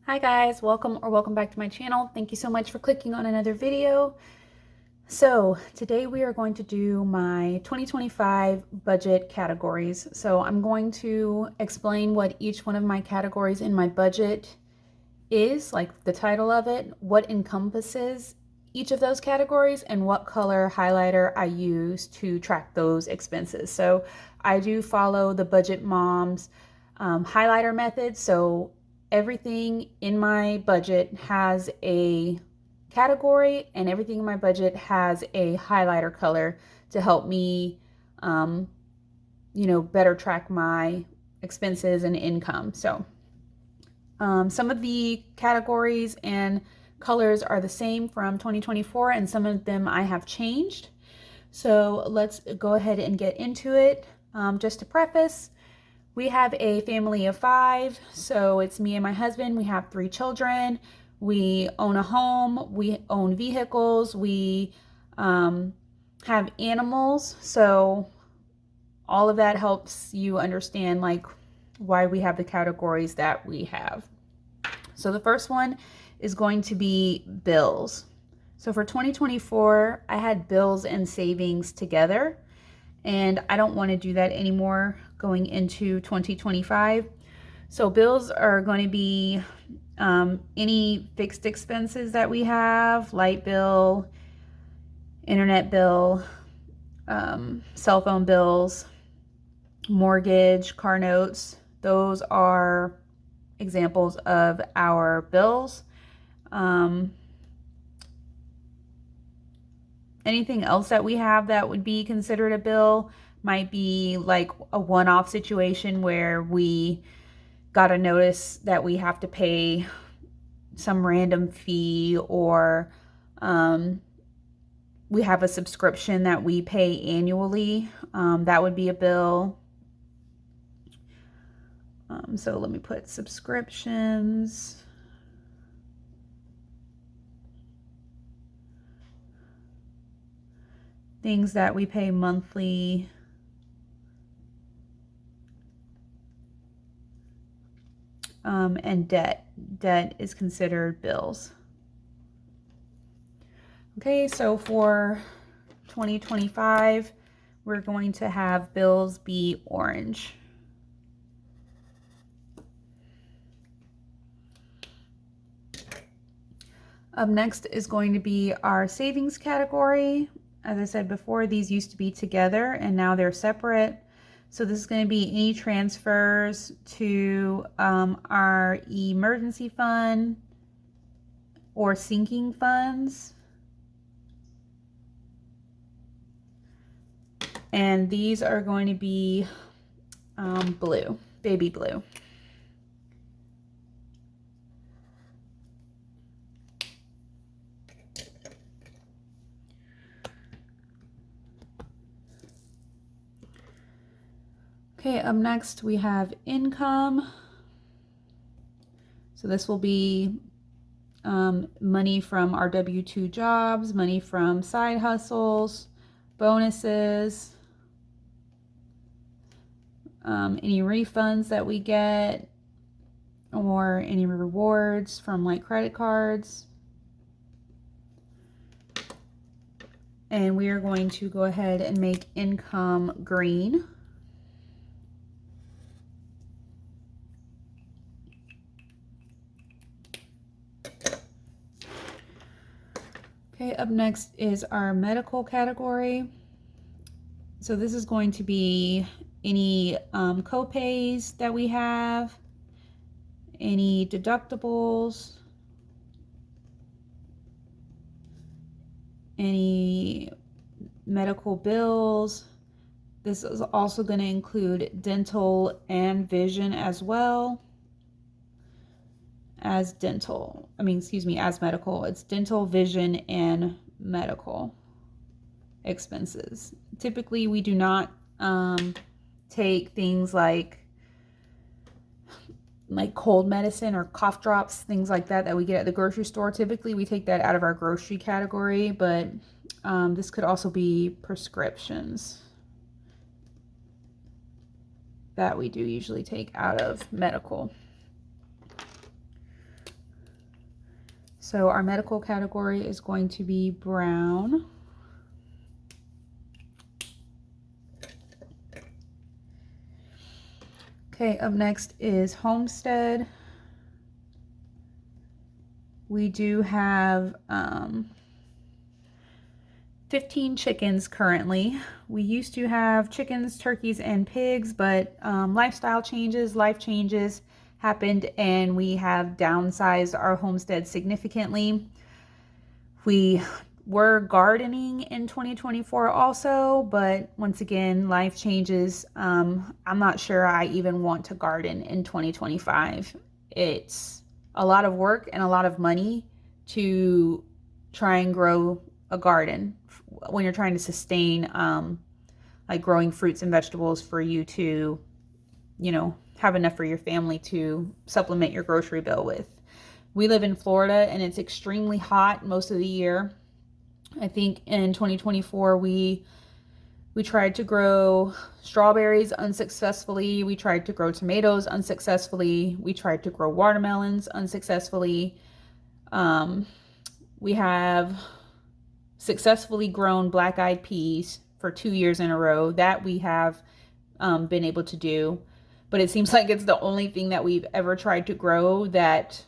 Hi guys, welcome back to my channel. Thank you so much for clicking on another video. So today we are going to do my 2025 budget categories. So I'm going to explain what each one of my categories in my budget is, like the title of it, what encompasses each of those categories, and what color highlighter I use to track those expenses. So I do follow the Budget Moms highlighter method. So everything in my budget has a category and everything in my budget has a highlighter color to help me, better track my expenses and income. So some of the categories and colors are the same from 2024, and some of them I have changed. So let's go ahead and get into it. Just to preface, we have a family of 5, so it's me and my husband. We have 3 children. We own a home. We own vehicles. We have animals. So all of that helps you understand like why we have the categories that we have. So the first one is going to be bills. So for 2024, I had bills and savings together, and I don't want to do that anymore going into 2025. So bills are going to be any fixed expenses that we have, light bill, internet bill, cell phone bills, mortgage, car notes. Those are examples of our bills. Anything else that we have that would be considered a bill might be like a one-off situation where we got a notice that we have to pay some random fee, or we have a subscription that we pay annually. That would be a bill. So let me put subscriptions. Things that we pay monthly. And debt. Debt is considered bills. Okay, so for 2025, we're going to have bills be orange. Up next is going to be our savings category. As I said before, these used to be together and now they're separate. So this is going to be any transfers to our emergency fund or sinking funds. And these are going to be blue, baby blue. Okay, up next we have income. So this will be money from our W-2 jobs, money from side hustles, bonuses, any refunds that we get, or any rewards from like credit cards. And we are going to go ahead and make income green. Okay, up next is our medical category. So this is going to be any co-pays that we have, any deductibles, any medical bills. This is also going to include dental and vision as well as as medical. It's dental, vision, and medical expenses. Typically, we do not take things like cold medicine or cough drops, things like that we get at the grocery store. Typically, we take that out of our grocery category, but this could also be prescriptions that we do usually take out of medical. So our medical category is going to be brown. Okay, up next is homestead. We do have 15 chickens currently. We used to have chickens, turkeys, and pigs, but lifestyle changes, life changes happened, and we have downsized our homestead significantly. We were gardening in 2024 also, but once again, life changes. I'm not sure I even want to garden in 2025. It's a lot of work and a lot of money to try and grow a garden when you're trying to sustain like growing fruits and vegetables for you to, have enough for your family to supplement your grocery bill with. We live in Florida and it's extremely hot most of the year. I think in 2024 we tried to grow strawberries unsuccessfully. We tried to grow tomatoes unsuccessfully. We tried to grow watermelons unsuccessfully. We have successfully grown black-eyed peas for 2 years in a row. That we have been able to do. But it seems like it's the only thing that we've ever tried to grow that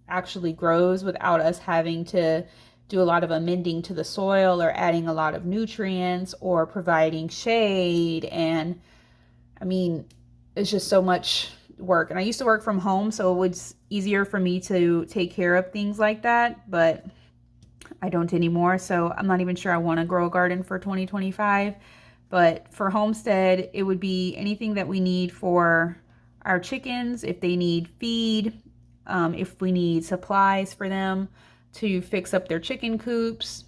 actually grows without us having to do a lot of amending to the soil or adding a lot of nutrients or providing shade. And I mean, it's just so much work. And I used to work from home, so it was easier for me to take care of things like that, but I don't anymore. So I'm not even sure I want to grow a garden for 2025. But for homestead, it would be anything that we need for our chickens, if they need feed, if we need supplies for them to fix up their chicken coops,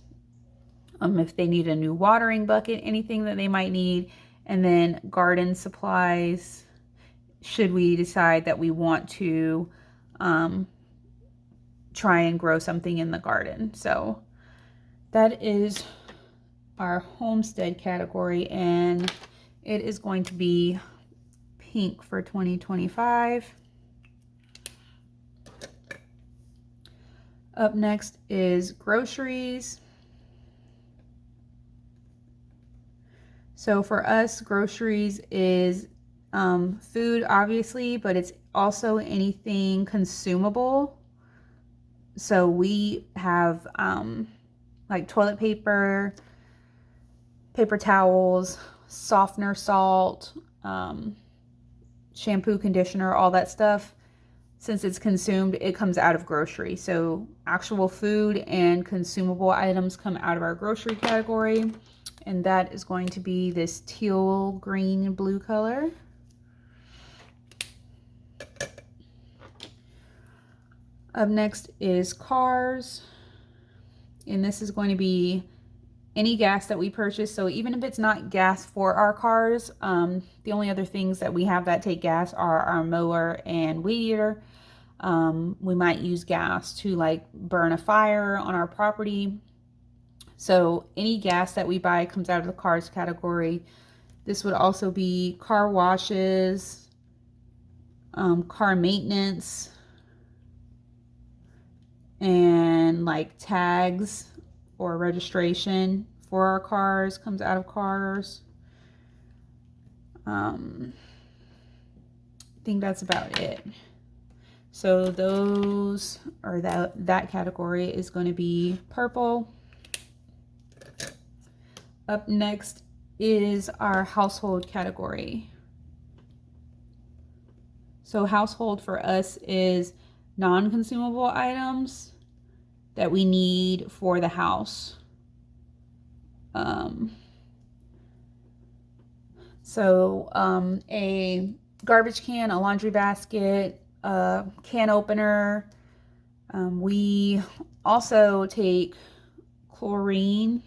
if they need a new watering bucket, anything that they might need, and then garden supplies should we decide that we want to try and grow something in the garden. So that is our homestead category, and it is going to be pink for 2025. Up next is groceries. So for us, groceries is food, obviously, but it's also anything consumable. So we have like toilet paper, paper towels, softener salt, shampoo, conditioner, all that stuff. Since it's consumed, it comes out of grocery. So actual food and consumable items come out of our grocery category. And that is going to be this teal, green, blue color. Up next is cars. And this is going to be any gas that we purchase. So even if it's not gas for our cars, the only other things that we have that take gas are our mower and weed eater. We might use gas to like burn a fire on our property. So any gas that we buy comes out of the cars category. This would also be car washes, car maintenance, and like tags or registration for our cars comes out of cars. I think that's about it. So those, or that category is going to be purple. Up next is our household category. So household for us is non-consumable items that we need for the house. A garbage can, a laundry basket, a can opener. We also take chlorine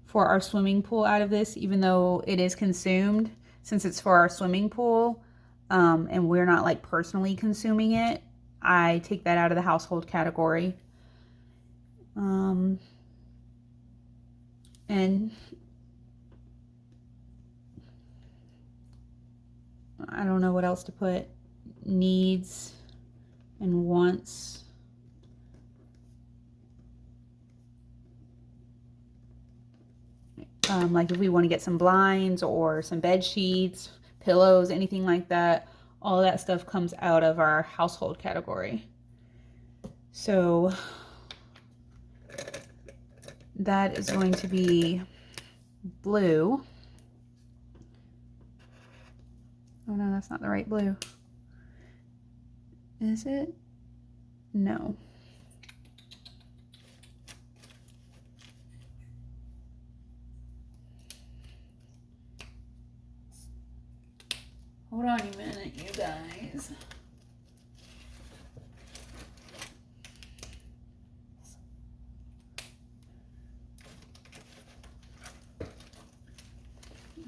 for our swimming pool out of this, even though it is consumed, since it's for our swimming pool, and we're not like personally consuming it. I take that out of the household category. And I don't know what else to put. Needs and wants Like if we want to get some blinds or some bed sheets, pillows, anything like that, all that stuff comes out of our household category. So that is going to be blue. Oh no, that's not the right blue. Is it? No. Hold on a minute, you guys. I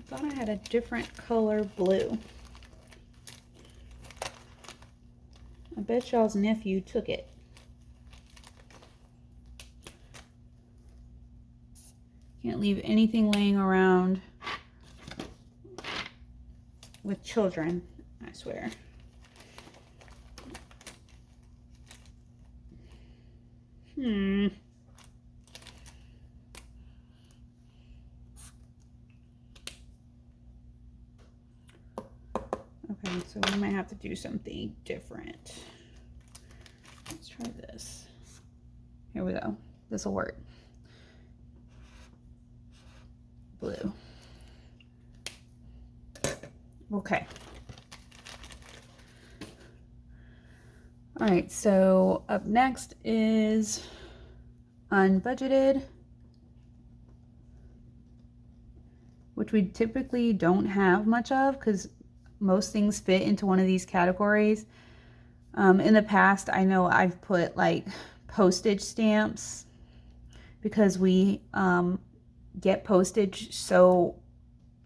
thought I had a different color blue. I bet y'all's nephew took it. Can't leave anything laying around with children, I swear. Okay, so we might have to do something different. Let's try this. Here we go. This will work. Blue. Okay. All right, so up next is unbudgeted, which we typically don't have much of because most things fit into one of these categories. In the past, I know I've put like postage stamps because we get postage so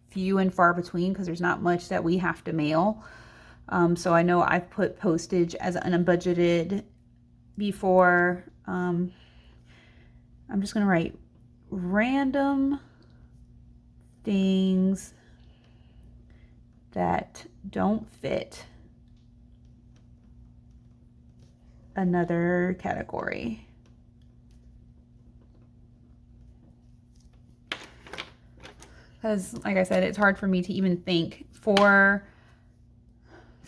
few and far between because there's not much that we have to mail. So I know I've put postage as unbudgeted before. I'm just going to write random things that don't fit another category. Because, like I said, it's hard for me to even think. For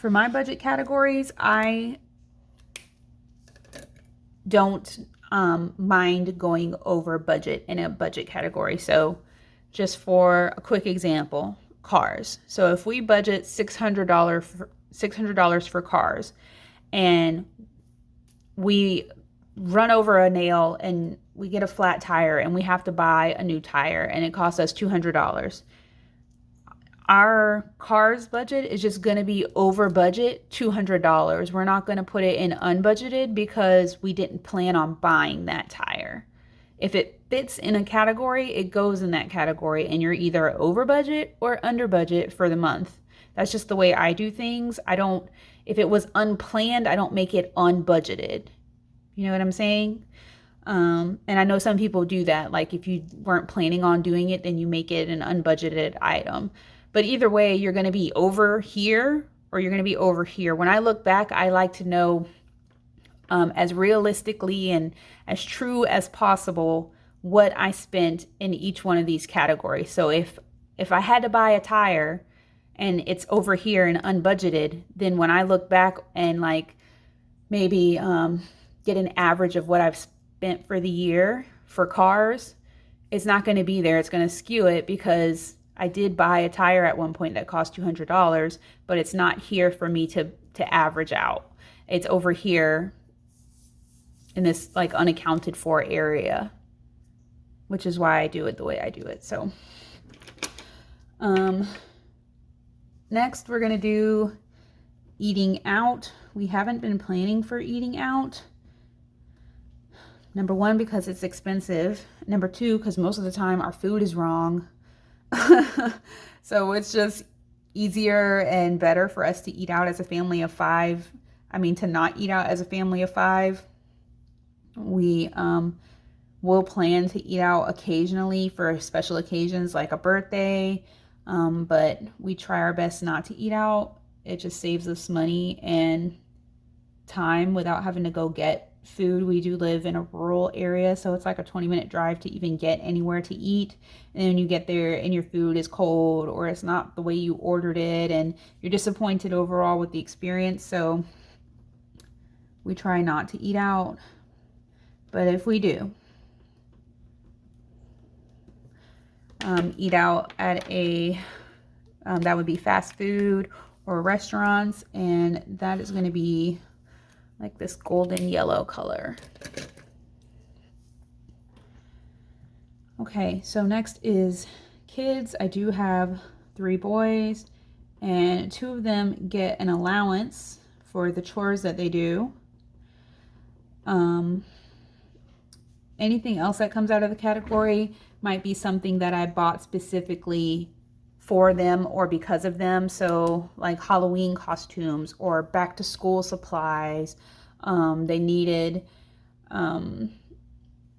my budget categories, I don't mind going over budget in a budget category. So just for a quick example, cars. So if we budget $600 for cars and we run over a nail and we get a flat tire and we have to buy a new tire and it costs us $200. Our cars budget is just going to be over budget $200. We're not going to put it in unbudgeted because we didn't plan on buying that tire. If it fits in a category, it goes in that category and you're either over budget or under budget for the month. That's just the way I do things. If it was unplanned, I don't make it unbudgeted. You know what I'm saying? And I know some people do that. Like if you weren't planning on doing it, then you make it an unbudgeted item. But either way, you're going to be over here or you're going to be over here. When I look back, I like to know as realistically and as true as possible what I spent in each one of these categories. So if I had to buy a tire and it's over here and unbudgeted, then when I look back and like maybe get an average of what I've spent for the year for cars, it's not going to be there. It's going to skew it because I did buy a tire at one point that cost $200, but it's not here for me to average out. It's over here in this like unaccounted for area, which is why I do it the way I do it. So next we're going to do eating out. We haven't been planning for eating out. Number one, because it's expensive. Number two, because most of the time our food is wrong. So it's just easier and better for us to eat out as a family of five. I mean, to not eat out as a family of five. We will plan to eat out occasionally for special occasions like a birthday, but we try our best not to eat out. It just saves us money and time without having to go get food. We do live in a rural area, so it's like a 20-minute drive to even get anywhere to eat. And then you get there and your food is cold or it's not the way you ordered it, and you're disappointed overall with the experience. So we try not to eat out, but if we do, eat out at a that would be fast food or restaurants, and that is going to be like this golden yellow color. Okay, so next is kids. I do have 3 boys, and 2 of them get an allowance for the chores that they do. Anything else that comes out of the category might be something that I bought specifically for them or because of them. So like Halloween costumes or back to school supplies. They needed, you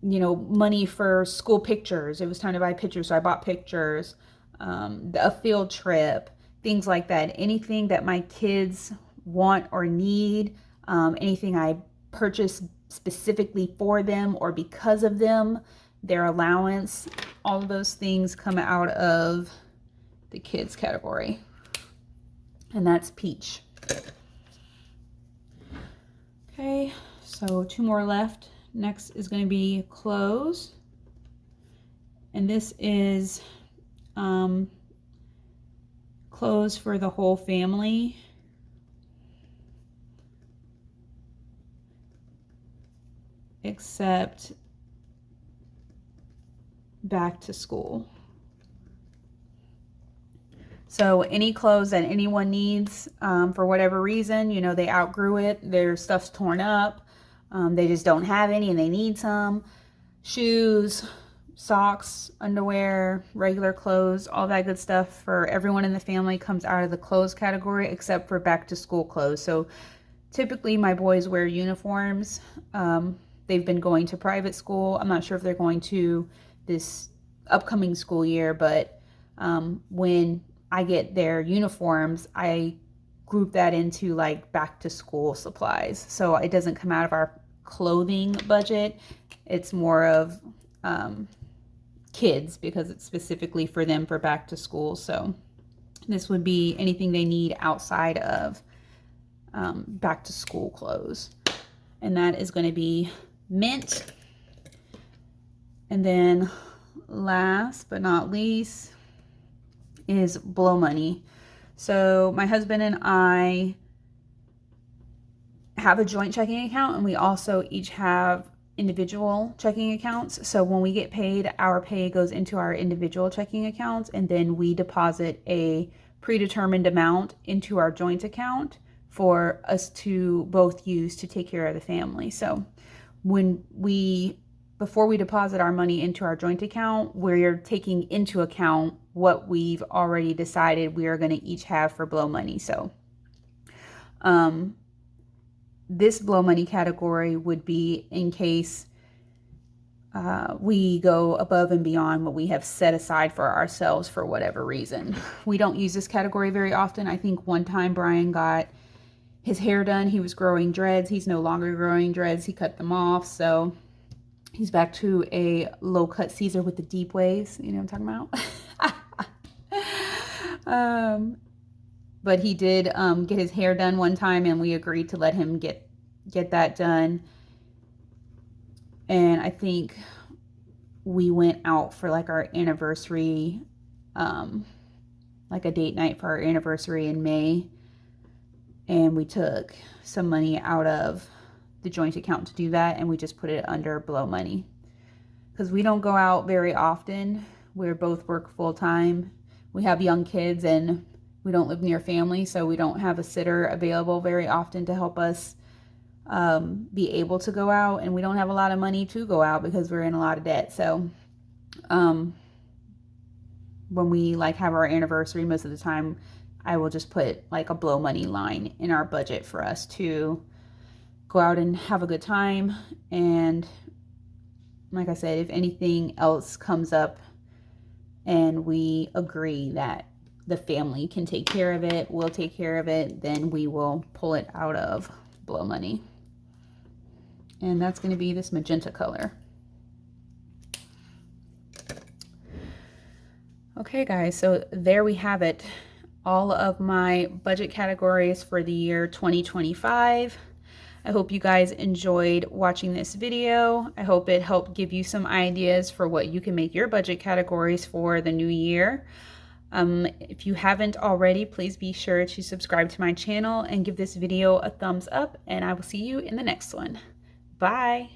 know, money for school pictures. It was time to buy pictures, so I bought pictures. A field trip, things like that. Anything that my kids want or need, anything I purchase specifically for them or because of them, their allowance, all of those things come out of the kids category. And that's peach. Okay, so 2 more left. Next is going to be clothes. And this is clothes for the whole family. Except back to school. So any clothes that anyone needs for whatever reason, you know, they outgrew it, their stuff's torn up, they just don't have any and they need some. Shoes, socks, underwear, regular clothes, all that good stuff for everyone in the family comes out of the clothes category except for back to school clothes. So typically my boys wear uniforms. They've been going to private school. I'm not sure if they're going to this upcoming school year, but when I get their uniforms, I group that into like back to school supplies. So it doesn't come out of our clothing budget. It's more of kids because it's specifically for them for back to school. So this would be anything they need outside of back to school clothes. And that is going to be mint. And then last but not least is blow money. So my husband and I have a joint checking account, and we also each have individual checking accounts. So when we get paid, our pay goes into our individual checking accounts, and then we deposit a predetermined amount into our joint account for us to both use to take care of the family. So before we deposit our money into our joint account, we're taking into account what we've already decided we are going to each have for blow money. So this blow money category would be in case we go above and beyond what we have set aside for ourselves for whatever reason. We don't use this category very often. I think one time Brian got his hair done. He was growing dreads. He's no longer growing dreads. He cut them off. So he's back to a low cut Caesar with the deep waves. You know what I'm talking about? But he did get his hair done one time, and we agreed to let him get that done. And I think we went out for like our anniversary, like a date night for our anniversary in May. And we took some money out of the joint account to do that, and we just put it under blow money. Because we don't go out very often. We both work full time. We have young kids, and we don't live near family, so we don't have a sitter available very often to help us be able to go out, and we don't have a lot of money to go out because we're in a lot of debt. So when we like have our anniversary, most of the time I will just put like a blow money line in our budget for us to go out and have a good time. And like I said, if anything else comes up and we agree that the family can take care of it, we'll take care of it, then we will pull it out of blow money. And that's going to be this magenta color. Okay guys, so there we have it. All of my budget categories for the year 2025. I hope you guys enjoyed watching this video. I hope it helped give you some ideas for what you can make your budget categories for the new year. If you haven't already, please be sure to subscribe to my channel and give this video a thumbs up, and I will see you in the next one. Bye.